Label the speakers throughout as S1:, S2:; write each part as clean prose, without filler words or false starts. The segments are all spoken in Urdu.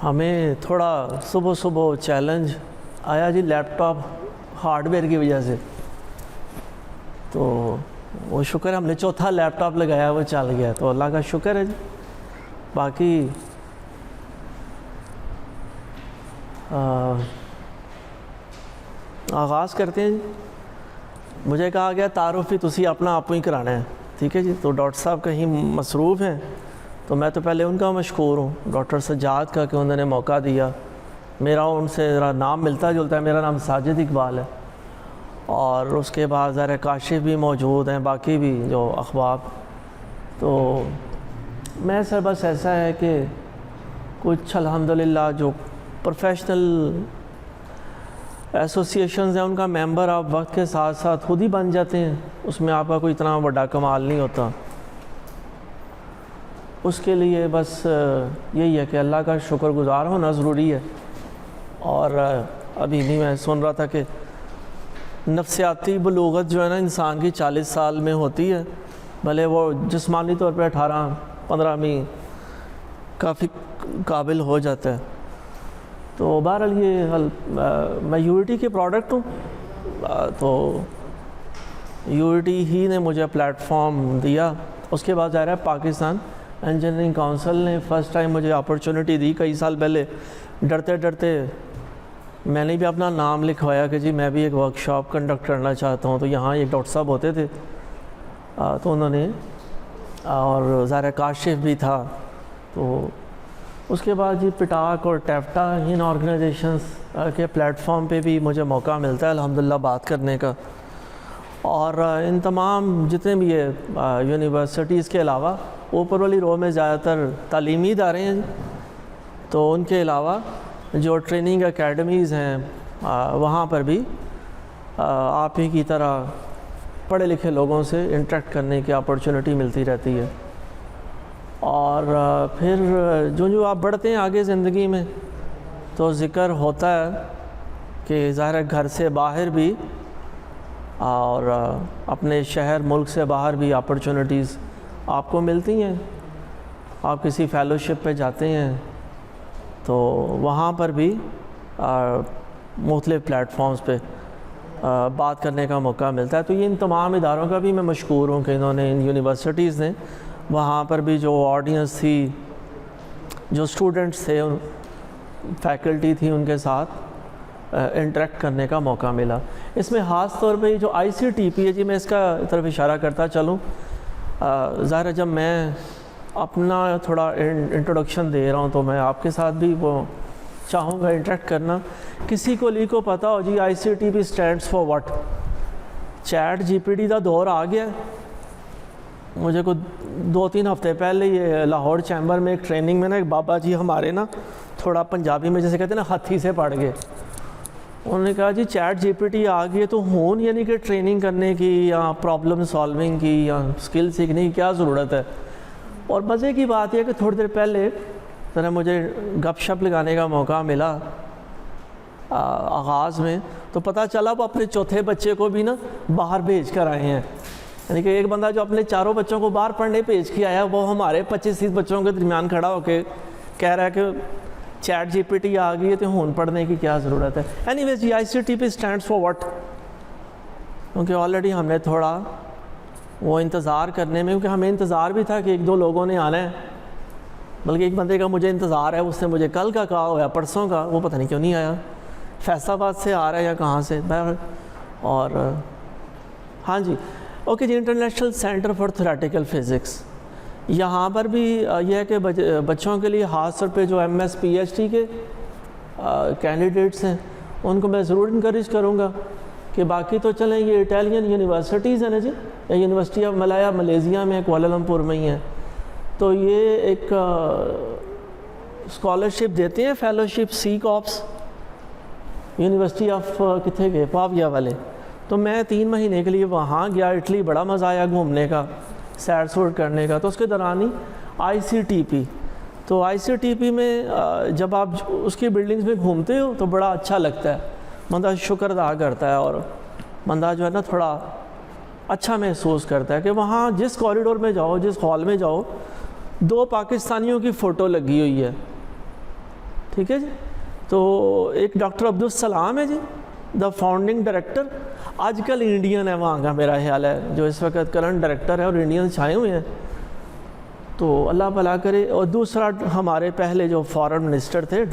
S1: ہمیں تھوڑا صبح صبح چیلنج آیا جی لیپ ٹاپ ہارڈ ویئر کی وجہ سے، تو وہ شکر ہے ہم نے چوتھا لیپ ٹاپ لگایا وہ چل گیا، تو اللہ کا شکر ہے جی۔ باقی آغاز کرتے ہیں جی۔ مجھے کہا گیا تعارف بھی تسی اپنا آپ ہی کرانا ہے، ٹھیک ہے جی۔ تو ڈاکٹر صاحب کہیں مصروف ہیں، تو میں تو پہلے ان کا مشکور ہوں، ڈاکٹر سجاد کا، کہ انہوں نے موقع دیا۔ میرا ان سے ذرا نام ملتا جلتا ہے، میرا نام ساجد اقبال ہے، اور اس کے بعد ذرا کاشف بھی موجود ہیں، باقی بھی جو اخباب۔ تو میں سر بس ایسا ہے کہ کچھ الحمدللہ جو پروفیشنل ایسوسیشنز ہیں ان کا ممبر آپ وقت کے ساتھ ساتھ خود ہی بن جاتے ہیں، اس میں آپ کا کوئی اتنا بڑا کمال نہیں ہوتا۔ اس کے لیے بس یہی ہے کہ اللہ کا شکر گزار ہونا ضروری ہے۔ اور ابھی نہیں میں سن رہا تھا کہ نفسیاتی بلوغت جو ہے نا انسان کی 40 سال میں ہوتی ہے، بھلے وہ جسمانی طور پہ 18-15 میں کافی قابل ہو جاتا ہے۔ تو بہرحال یہ میں یونٹی کے پروڈکٹ ہوں، تو یونٹی ہی نے مجھے پلیٹ فارم دیا۔ اس کے بعد ظاہر ہے پاکستان انجینئرنگ کونسل نے فرسٹ ٹائم مجھے اپرچونٹی دی کئی سال پہلے۔ ڈرتے ڈرتے میں نے بھی اپنا نام لکھوایا کہ جی میں بھی ایک ورکشاپ کنڈکٹ کرنا چاہتا ہوں۔ تو یہاں ایک ڈاکٹر صاحب ہوتے تھے، تو انہوں نے، اور ظاہر کاشف بھی تھا۔ تو اس کے بعد جی پٹاک اور ٹیفٹا ان آرگنائزیشنز کے پلیٹ فارم پہ بھی مجھے موقع ملتا ہے الحمدللہ بات کرنے کا۔ اور ان تمام جتنے بھی یہ یونیورسٹیز کے علاوہ اوپر والی رو میں زیادہ تر تعلیمی ادارے ہیں، تو ان کے علاوہ جو ٹریننگ اکیڈمیز ہیں وہاں پر بھی آپ ہی کی طرح پڑھے لکھے لوگوں سے انٹریکٹ کرنے کی اپرچونٹی ملتی رہتی ہے۔ اور پھر جو آپ بڑھتے ہیں آگے زندگی میں تو ذکر ہوتا ہے کہ ظاہر گھر سے باہر بھی اور اپنے شہر ملک سے باہر بھی اپرچونٹیز آپ کو ملتی ہیں۔ آپ کسی فیلوشپ پہ جاتے ہیں تو وہاں پر بھی مختلف پلیٹ فارمز پہ بات کرنے کا موقع ملتا ہے۔ تو یہ ان تمام اداروں کا بھی میں مشکور ہوں کہ انہوں نے، ان یونیورسٹیز نے وہاں پر بھی جو آڈینس تھی، جو اسٹوڈنٹس تھے، فیکلٹی تھی، ان کے ساتھ انٹریکٹ کرنے کا موقع ملا۔ اس میں خاص طور پہ جو ICTP ہے جی، میں اس کا طرف اشارہ کرتا چلوں۔ ظاہر ہے جب میں اپنا تھوڑا انٹروڈکشن دے رہا ہوں تو میں آپ کے ساتھ بھی وہ چاہوں گا انٹریکٹ کرنا۔ کسی کو پتہ ہو جی ICTP stands for what? Chat GPT کا دور آ گیا۔ مجھے کو 2-3 ہفتے پہلے یہ لاہور چیمبر میں ایک ٹریننگ میں نا ایک بابا جی ہمارے نا تھوڑا پنجابی میں جیسے کہتے ہیں نا ہتھی سے پڑ گئے۔ انہوں نے کہا جی چیٹ GPT آ گئی تو ہون یعنی کہ ٹریننگ کرنے کی یا پرابلم سالونگ کی یا اسکل سیکھنے کی کیا ضرورت ہے؟ اور مزے کی بات یہ کہ تھوڑی دیر پہلے ذرا مجھے گپ شپ لگانے کا موقع ملا آغاز میں، تو پتہ چلا وہ اپنے چوتھے بچے کو بھی نا باہر بھیج کر آئے ہیں۔ یعنی کہ ایک بندہ جو اپنے 4 بچوں کو باہر پڑھنے بھیج کے آیا، وہ ہمارے 25-30 بچوں کے درمیان کھڑا ہو کے کہہ رہا ہے کہ چیٹ GPT آ گئی ہے تو ہون پڑھنے کی کیا ضرورت ہے۔ اینی ویز جی ICTP اسٹینڈس فار واٹ؟ کیونکہ آلریڈی ہم نے تھوڑا وہ انتظار کرنے میں، کیونکہ ہمیں انتظار بھی تھا کہ 1-2 لوگوں نے آنا ہے، بلکہ ایک بندے کا مجھے انتظار ہے، اس نے مجھے کل کا کہا ہوا پرسوں کا، وہ پتہ نہیں کیوں نہیں آیا، فیصل آباد سے آ رہا ہے یا کہاں سے۔ اور ہاں جی اوکے جی، international centre for theoretical physics, یہاں پر بھی یہ ہے کہ بچوں کے لیے خاص طور پہ جو MS PhD کے کینڈیڈیٹس ہیں ان کو میں ضرور انکریج کروں گا کہ باقی تو چلیں یہ اٹیلین یونیورسٹیز ہیں نا جی، یونیورسٹی آف ملایا ملیزیا میں کوالالمپور میں ہی ہیں، تو یہ ایک اسکالرشپ دیتے ہیں، فیلوشپ CCOPS، یونیورسٹی آف کتنے گئے پاویا والے۔ تو میں 3 مہینے کے لیے وہاں گیا، اٹلی، بڑا مزہ آیا گھومنے کا، سیر سور کرنے کا۔ تو اس کے دوران ہی ICTP، تو ICTP میں جب آپ اس کی بلڈنگز میں گھومتے ہو تو بڑا اچھا لگتا ہے، بندہ شکر ادا کرتا ہے، اور بندہ جو ہے نا تھوڑا اچھا محسوس کرتا ہے کہ وہاں جس کوریڈور میں جاؤ، جس ہال میں جاؤ، 2 پاکستانیوں کی فوٹو لگی ہوئی ہے، ٹھیک ہے جی. تو ایک ڈاکٹر عبدالسلام ہے جی, دا فاؤنڈنگ ڈائریکٹر, آج کل انڈین ہے وہاں کا میرا خیال ہے, جو اس وقت کرنٹ ڈائریکٹر ہے, اور انڈین چھائے ہوئے ہیں, تو اللہ بھلا کرے. اور دوسرا ہمارے پہلے جو فارن منسٹر تھے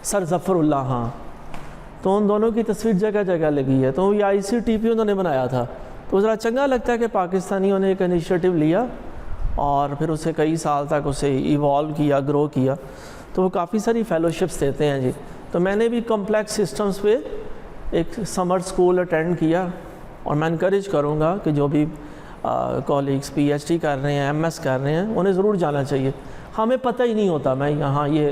S1: سر ظفر اللہ, ہاں, تو ان دونوں کی تصویر جگہ جگہ لگی ہے. تو یہ ICTP انہوں نے بنایا تھا. تو ذرا چنگا لگتا ہے کہ پاکستانیوں نے ایک انیشیٹو لیا اور پھر اسے کئی سال تک اسے ایوالو کیا, گرو کیا. تو وہ کافی ساری فیلوشپس دیتے ہیں جی. تو میں نے بھی کمپلیکس سسٹمز پہ ایک سمر سکول اٹینڈ کیا, اور میں انکریج کروں گا کہ جو بھی کولیگس PhD کر رہے ہیں, MS کر رہے ہیں, انہیں ضرور جانا چاہیے. ہمیں پتہ ہی نہیں ہوتا, میں یہاں یہ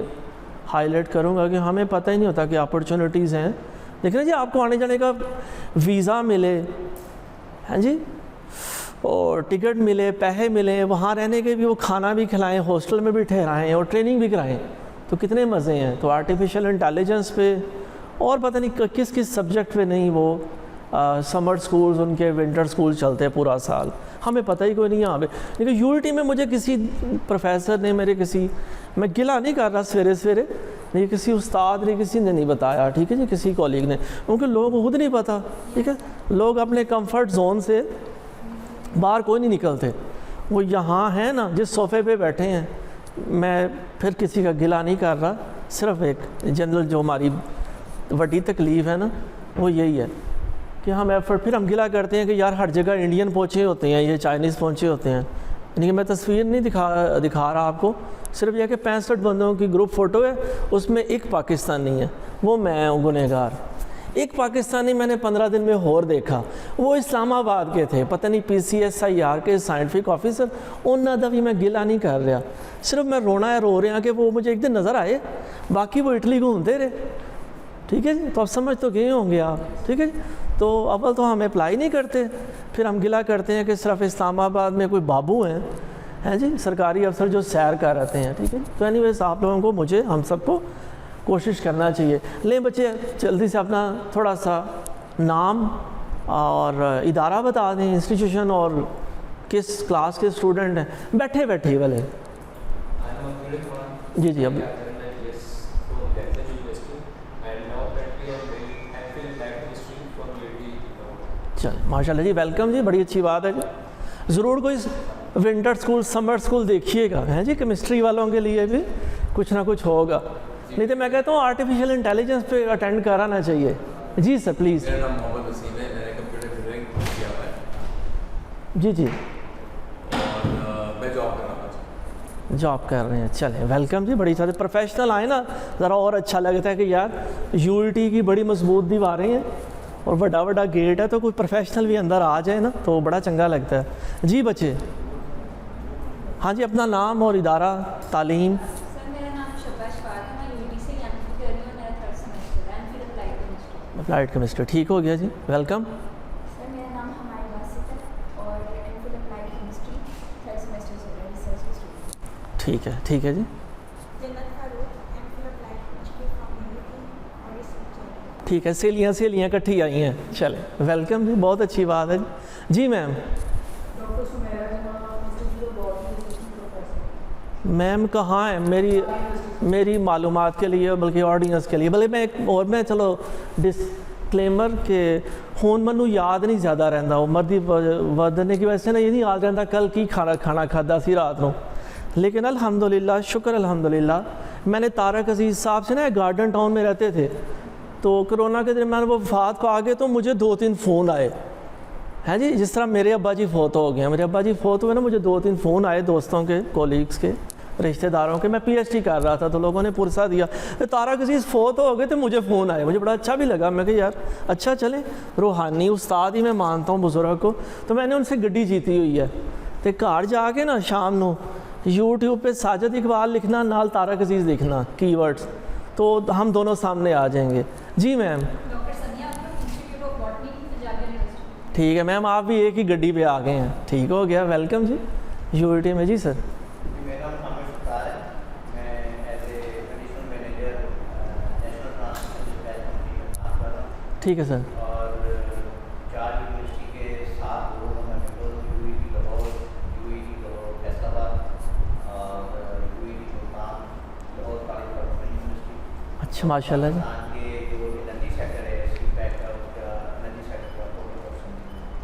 S1: ہائی لائٹ کروں گا کہ ہمیں پتہ ہی نہیں ہوتا کہ اپرچونیٹیز ہیں. لیکن جی آپ کو آنے جانے کا ویزا ملے, ہاں جی, اور ٹکٹ ملے, پیسے ملیں, وہاں رہنے کے بھی وہ کھانا بھی کھلائیں, ہاسٹل میں بھی ٹھہرائیں اور ٹریننگ بھی کرائیں, تو کتنے مزے ہیں. تو آرٹیفیشل انٹیلیجنس پہ اور پتہ نہیں کس کس سبجیکٹ پہ نہیں, وہ سمر سکولز, ان کے ونٹر سکول چلتے ہیں پورا سال, ہمیں پتہ ہی کوئی نہیں یہاں پہ. لیکن UIT میں مجھے کسی پروفیسر نے, میں گلہ نہیں کر رہا سویرے, نہیں کسی استاد نے, کسی نے نہیں بتایا, ٹھیک ہے جی, کسی کولیگ نے, کیونکہ لوگوں کو خود نہیں پتہ, ٹھیک ہے. لوگ اپنے کمفرٹ زون سے باہر کوئی نہیں نکلتے, وہ یہاں ہیں نا جس صوفے پہ بیٹھے ہیں. میں پھر کسی کا گلہ نہیں کر رہا, صرف ایک جنرل جو ہماری بڑی تکلیف ہے نا, وہ یہی ہے کہ ہم پھر ہم گلہ کرتے ہیں کہ یار ہر جگہ انڈین پہنچے ہوتے ہیں, یہ چائنیز پہنچے ہوتے ہیں. یعنی کہ میں تصویر نہیں دکھا رہا آپ کو, صرف یہ کہ 65 بندوں کی گروپ فوٹو ہے, اس میں ایک پاکستانی ہے, وہ میں ہوں گنہگار. ایک پاکستانی میں نے 15 دن میں اور دیکھا, وہ اسلام آباد کے تھے, پتہ نہیں PCSIR کے سائنٹیفک آفیسر. انہوں نے بھی میں گلہ نہیں کر رہا, صرف میں رو رہے ہیں کہ وہ مجھے ایک دن نظر آئے, باقی وہ اٹلی گھومتے رہے, ٹھیک ہے جی. تو اب سمجھ تو گئے ہوں گے آپ, ٹھیک ہے جی. تو اول تو ہم اپلائی نہیں کرتے, پھر ہم گلہ کرتے ہیں کہ صرف اسلام آباد میں کوئی بابو ہیں جی, سرکاری افسر جو سیر کر رہتے ہیں, ٹھیک ہے. تو اینی ویز آپ لوگوں کو, ہم سب کو کوشش کرنا چاہیے. لیں بچے جلدی سے اپنا تھوڑا سا نام اور ادارہ بتا دیں, انسٹیٹیوشن, اور کس کلاس کے اسٹوڈنٹ ہیں. بیٹھے والے جی اب چل ماشاء اللہ جی, ویلکم جی, بڑی اچھی بات ہے جی. ضرور کوئی ونٹر سکول, سمر سکول دیکھیے گا, ہیں جی, کیمسٹری والوں کے لیے بھی کچھ نہ کچھ ہوگا. نہیں تو میں کہتا ہوں آرٹیفیشل انٹیلیجنس پہ اٹینڈ کرانا چاہیے. جی سر پلیز.
S2: میرا نام محمد وسیم ہے, میں نے کمپیوٹر انجینئرنگ کیا ہوا ہے.
S1: جی
S2: اور میں جاب کرنا چاہتا ہوں.
S1: جاب کر رہے ہیں, چلیں ویلکم جی. بڑی سارے پروفیشنل آئے نا, ذرا اور اچھا لگتا ہے کہ یار UIT کی بڑی مضبوط دیواریں ہیں اور بڑا گیٹ ہے, تو کوئی پروفیشنل بھی اندر آ جائے نا تو بڑا چنگا لگتا ہے. جی بچے, ہاں جی, اپنا نام اور ادارہ تعلیم. اپلائیڈ کیمسٹری, ٹھیک ہو گیا جی, ویلکم.
S3: سر میرا نام ہماری واسط ہے اور MPhil applied chemistry 3rd semester سے ریسرچ اسٹوڈنٹ.
S1: ٹھیک ہے جی.
S3: جنت فاروق MPhil applied chemistry from UP اور ریسرچ.
S1: ٹھیک ہے, سیلیاں اکٹھی آئی ہیں, چلیں ویلکم جی, بہت اچھی بات ہے جی. میم میم کہاں ہے میری معلومات کے لیے, بلکہ آڈینس کے لیے, بلکہ میں ایک اور میں چلو ڈسکلیمر کہ ہون منو یاد نہیں زیادہ رہتا, وہ مردی ودنے کی وجہ سے نا یہ نہیں یاد رہتا کل کی کھانا کھادا سی رات کو. لیکن الحمدللہ, شکر الحمدللہ, میں نے طارق عزیز صاحب سے نا گارڈن ٹاؤن میں رہتے تھے, تو کرونا کے درمیان وہ وفات پا گئے, تو مجھے 2-3 فون آئے ہیں جی. جس طرح میرے ابا جی فوت ہو گئے, میرے ابا جی فوت ہوئے نا, مجھے 2-3 فون آئے دوستوں کے, کولیگس کے, رشتہ داروں کے. میں PhD کر رہا تھا تو لوگوں نے پرسہ دیا طارق عزیز فوت ہو گئے, تو مجھے فون آئے, مجھے بڑا اچھا بھی لگا. میں کہ یار اچھا, چلیں روحانی استاد ہی میں مانتا ہوں بزرگ کو. تو میں نے ان سے گڈی جیتی ہوئی ہے, تو گھر جا کے نا شام نو YouTube پہ ساجد اقبال لکھنا, نال طارق عزیز لکھنا کی ورڈز, تو ہم دونوں سامنے آ جائیں گے. جی میم. ٹھیک ہے میم, آپ بھی ایک ہی گڈی پہ آ گئے ہیں, ٹھیک ہو گیا, ویلکم جی. UIT میں جی سر. ٹھیک ہے سر.
S4: اور 4 یونیورسٹی کے 7 لوگ ہیں, UIT لاہور, UIT فیصل آباد اور UIT ملتان, لاہور کالج
S1: اچھا ماشاء اللہ جی.
S4: کے جو انرجی سیکٹر ہے سی پیک کا اس کا انرجی سیکٹر کا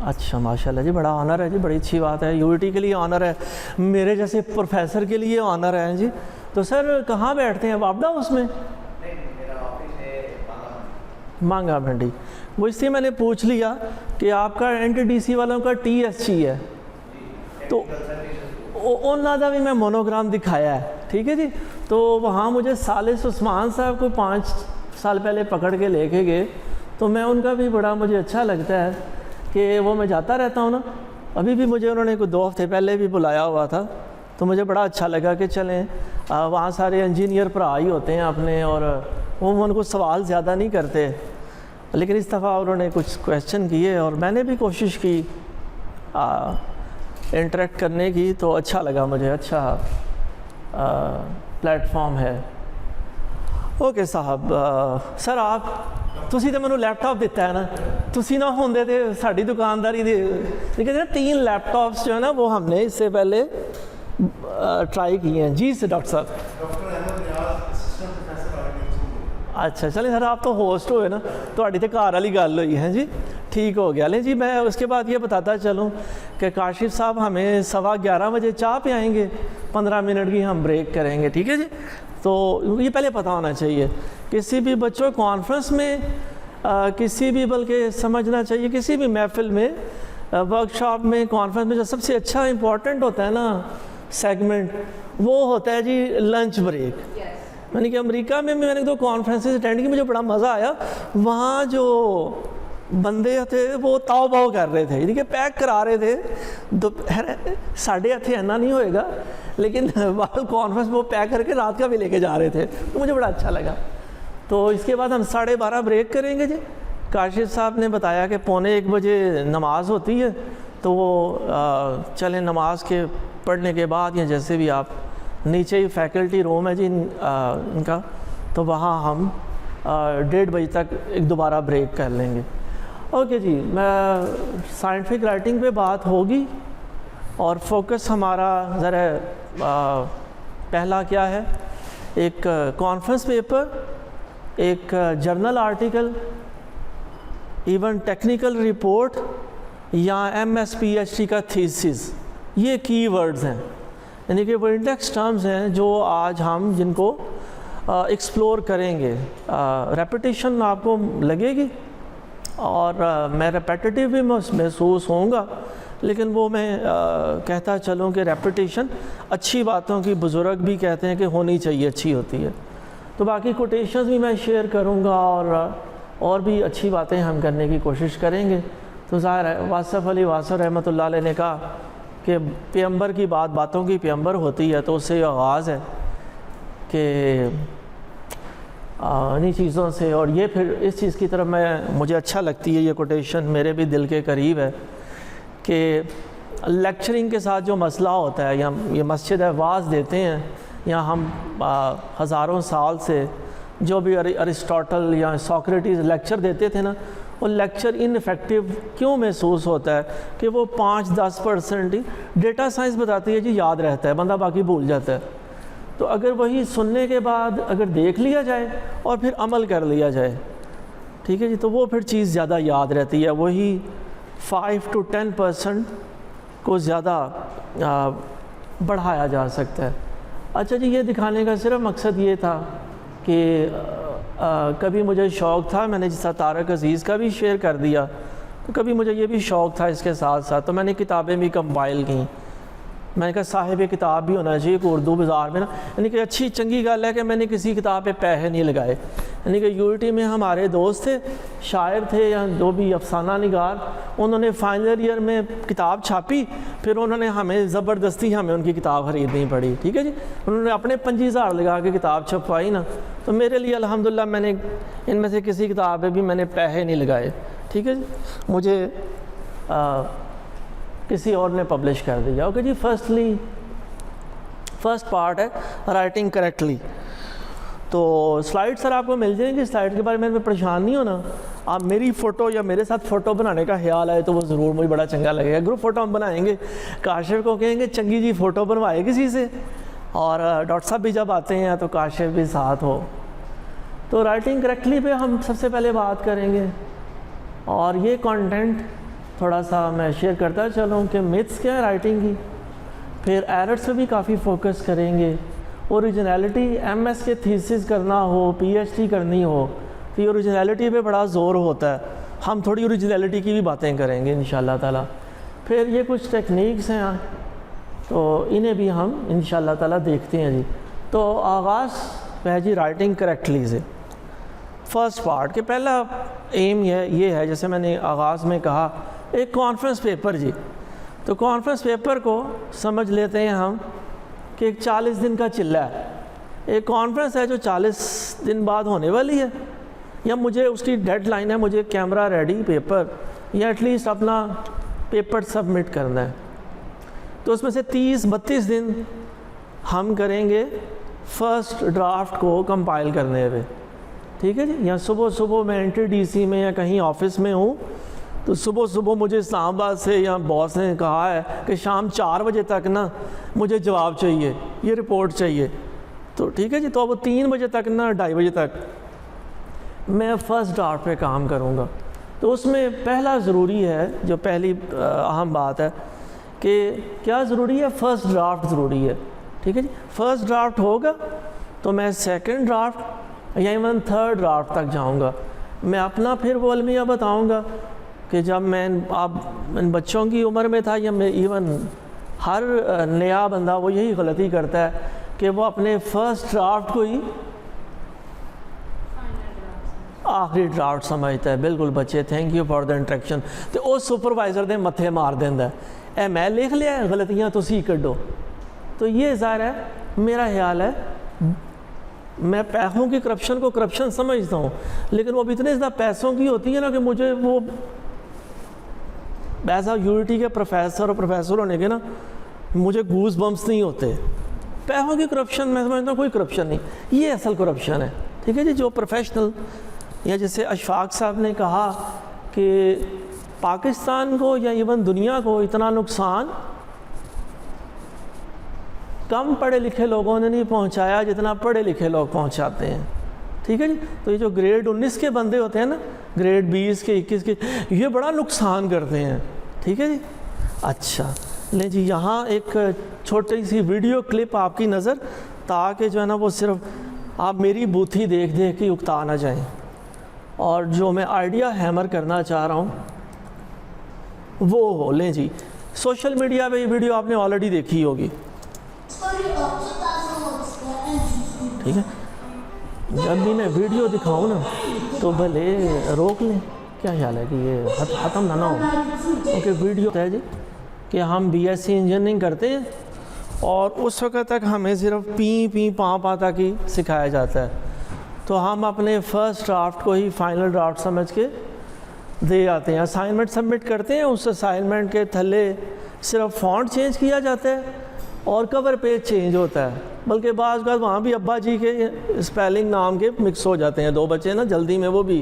S4: 40%.
S1: اچھا ماشاء اللہ جی, بڑا آنر ہے جی, بڑی اچھی بات ہے. یو کے لیے آنر ہے, میرے جیسے پروفیسر کے لیے آنر ہے جی. تو سر کہاں بیٹھتے ہیں وابڈا ہاؤس میں؟
S4: نہیں, میرا آفس ہے
S1: مانگا بھنڈی. وہ اس لیے میں نے پوچھ لیا کہ آپ کا NTDC والوں کا TSG ہے, تو انہوں کا بھی میں مونوگرام دکھایا ہے, ٹھیک ہے جی. تو وہاں مجھے ثالث عثمان صاحب کو 5 سال پہلے پکڑ کے لے کے گئے, تو میں ان کا بھی بڑا مجھے اچھا لگتا ہے کہ وہ میں جاتا رہتا ہوں نا. ابھی بھی مجھے انہوں نے کوئی 2 ہفتے پہلے بھی بلایا ہوا تھا, تو مجھے بڑا اچھا لگا کہ چلیں وہاں سارے انجینئر بھرا ہی ہوتے ہیں اپنے, اور وہ ان کو سوال زیادہ نہیں کرتے. لیکن اس دفعہ انہوں نے کچھ کویسچن کیے اور میں نے بھی کوشش کی انٹریکٹ کرنے کی, تو اچھا لگا مجھے, اچھا پلیٹ فارم ہے. اوکے صاحب, سر آپ تسی تو مجھے لیپ ٹاپ دیتا ہے نا, تسی نہ ہوندے تھے ساری دکانداری دے. لیکن 3 لیپ ٹاپس جو ہے نا وہ ہم نے اس سے پہلے ٹرائی کیے ہیں. جی سے ڈاکٹر صاحب. اچھا چلیں سر, آپ تو ہوسٹ ہوئے نا, تھوڑی تو گھر والی گل ہوئی ہے جی, ٹھیک ہو گیا. لیں جی, میں اس کے بعد یہ بتاتا چلوں کہ کاشف صاحب ہمیں 11:15 بجے چائے پہ آئیں گے, 15 منٹ کی ہم بریک کریں گے, ٹھیک ہے جی. تو یہ پہلے پتہ ہونا چاہیے کسی بھی بچوں کانفرنس میں, کسی بھی بلکہ سمجھنا چاہیے کسی بھی محفل میں, ورکشاپ میں, کانفرنس میں جو سب سے اچھا امپورٹنٹ ہوتا ہے نا سیگمنٹ, وہ ہوتا ہے جی لنچ بریک. یعنی کہ امریکہ میں بھی میں نے 2 کانفرنسز اٹینڈ کی, مجھے بڑا مزہ آیا. وہاں جو بندے تھے وہ تاؤ باؤ کر رہے تھے, یعنی کہ پیک کرا رہے تھے. ساڑھے ہاتھے اینا نہیں ہوئے گا, لیکن کانفرنس میں وہ پیک کر کے رات کا بھی لے کے جا رہے تھے, تو مجھے بڑا اچھا لگا. تو اس کے بعد ہم 12:30 بریک کریں گے جی. کاشف صاحب نے بتایا کہ 1:45 بجے نماز ہوتی ہے, تو وہ چلیں نماز کے پڑھنے کے بعد یا جیسے بھی آپ, نیچے ہی فیکلٹی روم ہے جی ان کا, تو وہاں ہم 1:30 بجے تک ایک دوبارہ بریک کر لیں گے. اوکے جی, میں سائنٹیفک رائٹنگ پہ بات ہوگی, اور فوکس ہمارا ذرا پہلا کیا ہے, ایک کانفرنس پیپر, ایک journal article, even technical report یا MS PhD کا تھیسس. یہ کی ورڈز ہیں, یعنی کہ وہ انڈیکس ٹرمز ہیں جو آج ہم جن کو ایکسپلور کریں گے. ریپیٹیشن آپ کو لگے گی, اور میں ریپیٹیٹیو بھی محسوس ہوں گا, لیکن وہ میں کہتا چلوں کہ ریپیٹیشن اچھی باتوں کی, بزرگ بھی کہتے ہیں کہ ہونی چاہیے, اچھی ہوتی ہے. تو باقی کوٹیشنز بھی میں شیئر کروں گا, اور بھی اچھی باتیں ہم کرنے کی کوشش کریں گے. تو ظاہر ہے واصف علی واصف رحمۃ اللہ علیہ نے کہا کہ پیغمبر کی بات باتوں کی پیغمبر ہوتی ہے, تو اس سے آغاز ہے کہ انہی چیزوں سے. اور یہ پھر اس چیز کی طرف مجھے اچھا لگتی ہے, یہ کوٹیشن میرے بھی دل کے قریب ہے, کہ لیکچرنگ کے ساتھ جو مسئلہ ہوتا ہے, یا یہ مسجد ہے واعظ دیتے ہیں, یا ہم ہزاروں سال سے جو بھی ارسطاٹل یا سوکریٹیز لیکچر دیتے تھے نا, وہ لیکچر ان افیکٹو کیوں محسوس ہوتا ہے کہ وہ 5-10% ہی, ڈیٹا سائنس بتاتی ہے جی یاد رہتا ہے, بندہ باقی بھول جاتا ہے. تو اگر وہی سننے کے بعد اگر دیکھ لیا جائے اور پھر عمل کر لیا جائے, ٹھیک ہے جی, تو وہ پھر چیز زیادہ یاد رہتی ہے. وہی 5-10% کو زیادہ بڑھایا جا سکتا ہے. اچھا جی, یہ دکھانے کا صرف مقصد یہ تھا کہ کبھی مجھے شوق تھا, میں نے جس طرح طارق عزیز کا بھی شیئر کر دیا, تو کبھی مجھے یہ بھی شوق تھا اس کے ساتھ ساتھ, تو میں نے کتابیں بھی کمپائل کیں. میں نے کہا صاحب کتاب بھی ہونا چاہیے کہ اردو بازار میں نا, یعنی کہ اچھی چنگی گل ہے کہ میں نے کسی کتاب پہ پیسے نہیں لگائے. یعنی کہ یونیورسٹی میں ہمارے دوست تھے, شاعر تھے یا جو بھی افسانہ نگار, انہوں نے فائنل ایئر میں کتاب چھاپی, پھر انہوں نے ہمیں زبردستی ہمیں ان کی کتاب خریدنی پڑی, ٹھیک ہے جی. انہوں نے اپنے 25,000 لگا کے کتاب چھپوائی نا, تو میرے لیے الحمدللہ میں نے ان میں سے کسی کتاب پہ بھی میں نے پیسے نہیں لگائے, ٹھیک ہے جی. مجھے کسی اور نے پبلش کر دیا. اوکے جی, فرسٹ پارٹ ہے رائٹنگ کریکٹلی. تو سلائڈ سر آپ کو مل جائیں گی, سلائڈ کے بارے میں پریشان نہیں ہونا. آپ میری فوٹو یا میرے ساتھ فوٹو بنانے کا خیال آئے تو وہ ضرور مجھے بڑا چنگا لگے گا. گروپ فوٹو ہم بنائیں گے, کاشف کو کہیں گے چنگی جی فوٹو بنوائے کسی سے, اور ڈاکٹر صاحب بھی جب آتے ہیں تو کاشف بھی ساتھ ہو. تو رائٹنگ کریکٹلی پہ ہم سب سے پہلے بات کریں گے، اور یہ کانٹینٹ تھوڑا سا میں شیئر کرتا چلوں کہ متس کیا ہے رائٹنگ کی، پھر ایررس پہ بھی کافی فوکس کریں گے، اوریجنیلٹی ایم ایس کے تھیسس کرنا ہو، پی ایچ ڈی کرنی ہو تو اوریجنیلٹی پہ بڑا زور ہوتا ہے، ہم تھوڑی اوریجنیلٹی کی بھی باتیں کریں گے انشاءاللہ تعالیٰ۔ پھر یہ کچھ ٹیکنیکس ہیں تو انہیں بھی ہم انشاءاللہ تعالیٰ دیکھتے ہیں جی۔ تو آغاز ہے جی رائٹنگ کریکٹلی سے۔ فرسٹ پارٹ کہ پہلا ایم یہ ہے، جیسے میں نے آغاز میں کہا، ایک کانفرنس پیپر جی۔ تو کانفرنس پیپر کو سمجھ لیتے ہیں ہم کہ ایک 40 دن کا چلہ ہے، ایک کانفرنس ہے جو 40 دن بعد ہونے والی ہے، یا مجھے اس کی ڈیڈ لائن ہے، مجھے کیمرہ ریڈی پیپر یا ایٹ لیسٹ اپنا پیپر سبمٹ کرنا ہے۔ تو اس میں سے 30-32 دن ہم کریں گے فرسٹ ڈرافٹ کو کمپائل کرنے پہ، ٹھیک ہے جی۔ یا صبح میں انٹر ڈی سی میں یا کہیں آفس میں ہوں تو صبح مجھے اسلام آباد سے یا باس نے کہا ہے کہ شام 4 بجے تک نا مجھے جواب چاہیے، یہ رپورٹ چاہیے، تو ٹھیک ہے جی۔ تو اب 3 بجے تک نا 2:30 بجے تک میں فرسٹ ڈرافٹ پہ کام کروں گا۔ تو اس میں پہلا ضروری ہے، جو پہلی اہم بات ہے کہ کیا ضروری ہے، فرسٹ ڈرافٹ ضروری ہے، ٹھیک ہے جی۔ فرسٹ ڈرافٹ ہوگا تو میں سیکنڈ ڈرافٹ یا ایون تھرڈ ڈرافٹ تک جاؤں گا۔ میں اپنا پھر وہ المیہ بتاؤں گا کہ جب میں اب بچوں کی عمر میں تھا، یا میں ایون ہر نیا بندہ وہ یہی غلطی کرتا ہے کہ وہ اپنے فرسٹ ڈرافٹ کو ہی آخری ڈرافٹ سمجھتا ہے۔ بالکل بچے، thank you for the interaction. تو وہ سپروائزر دے متھے مار دینا ہے، اے میں لکھ لیا ہے، غلطیاں تسی کڈو۔ تو یہ ظاہر ہے میرا خیال ہے، میں پیسوں کی کرپشن کو کرپشن سمجھتا ہوں، لیکن وہ اب اتنے زیادہ پیسوں کی ہوتی ہے نا کہ مجھے وہ ایسا یونیٹی کے پروفیسر ہونے کے نا مجھے گوز بمپس نہیں ہوتے۔ پیسوں کی کرپشن میں سمجھتا ہوں کوئی کرپشن نہیں، یہ اصل کرپشن ہے، ٹھیک ہے جی۔ جو پروفیشنل، یا جیسے اشفاق صاحب نے کہا کہ پاکستان کو یا ایون دنیا کو اتنا نقصان کم پڑھے لکھے لوگوں نے نہیں پہنچایا جتنا پڑھے لکھے لوگ پہنچاتے ہیں، ٹھیک ہے جی۔ تو یہ جو گریڈ 19 کے بندے ہوتے ہیں نا، گریڈ 20 کے 21 کے، یہ بڑا نقصان کرتے ہیں، ٹھیک ہے جی۔ اچھا لیں جی، یہاں ایک چھوٹی سی ویڈیو کلپ آپ کی نظر، تاکہ جو ہے نا وہ صرف آپ میری بوتھی دیکھ کے اکتا نہ جائیں، اور جو میں آئیڈیا ہیمر کرنا چاہ رہا ہوں وہ ہو۔ لیں جی، سوشل میڈیا پہ یہ ویڈیو آپ نے آلریڈی دیکھی ہوگی، ٹھیک ہے۔ جب بھی میں ویڈیو دکھاؤں نا تو بھلے روک لیں، کیا خیال ہے کہ یہ ختم نہ ہو، کیونکہ ویڈیو ہے جی کہ ہم بی ایس سی انجینئرنگ کرتے ہیں اور اس وقت تک ہمیں صرف پی پاں تک ہی سکھایا جاتا ہے، تو ہم اپنے فرسٹ ڈرافٹ کو ہی فائنل ڈرافٹ سمجھ کے دے آتے ہیں، اسائنمنٹ سبمٹ کرتے ہیں، اس اسائنمنٹ کے تھلے صرف فونٹ چینج کیا جاتا ہے اور کور پیج چینج ہوتا ہے، بلکہ بعض اوقات وہاں بھی ابا جی کے اسپیلنگ نام کے مکس ہو جاتے ہیں، 2 بچے نا جلدی میں وہ بھی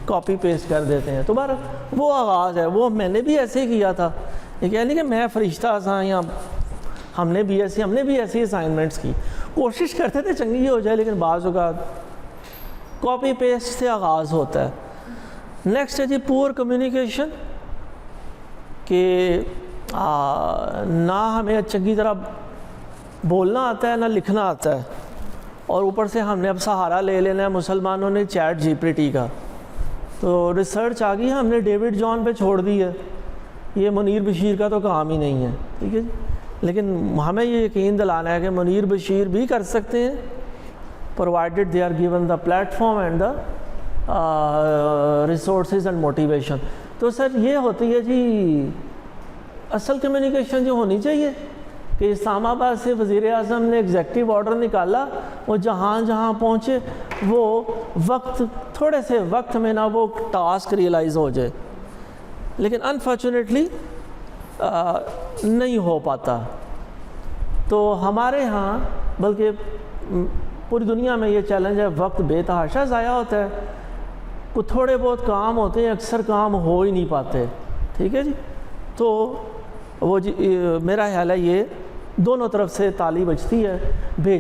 S1: کاپی پیسٹ کر دیتے ہیں۔ تو بہرحال وہ آغاز ہے، وہ میں نے بھی ایسے ہی کیا تھا، یہ کہہ نہیں کہ میں فرشتہ تھا، یا ہم نے بھی ایسی اسائنمنٹس کی، کوشش کرتے تھے چنگی ہو جائے، لیکن بعض اوقات کاپی پیسٹ سے آغاز ہوتا ہے۔ نیکسٹ ہے جی پور کمیونیکیشن، کہ نہ ہمیں چنگی طرح بولنا آتا ہے نہ لکھنا آتا ہے، اور اوپر سے ہم نے اب سہارا لے لینا ہے مسلمانوں نے چیٹ جی پی ٹی کا، تو ریسرچ آ گئی، ہم نے ڈیوڈ جان پہ چھوڑ دی ہے، یہ منیر بشیر کا تو کام ہی نہیں ہے، ٹھیک ہے جی۔ لیکن ہمیں یہ یقین دلانا ہے کہ منیر بشیر بھی کر سکتے ہیں، provided they are given the platform and the resources and motivation۔ تو سر یہ ہوتی ہے جی اصل کمیونیکیشن جو ہونی چاہیے، کہ اسلام آباد سے وزیر اعظم نے ایگزیکٹو آرڈر نکالا، وہ جہاں پہنچے وہ تھوڑے سے وقت میں نہ وہ ٹاسک ریئلائز ہو جائے، لیکن انفارچونیٹلی نہیں ہو پاتا۔ تو ہمارے ہاں بلکہ پوری دنیا میں یہ چیلنج ہے، وقت بے تحاشا ضائع ہوتا ہے، کچھ تھوڑے بہت کام ہوتے ہیں، اکثر کام ہو ہی نہیں پاتے، ٹھیک ہے جی۔ تو وہ میرا خیال ہے یہ دونوں طرف سے تالی بجتی ہے، بھیجنے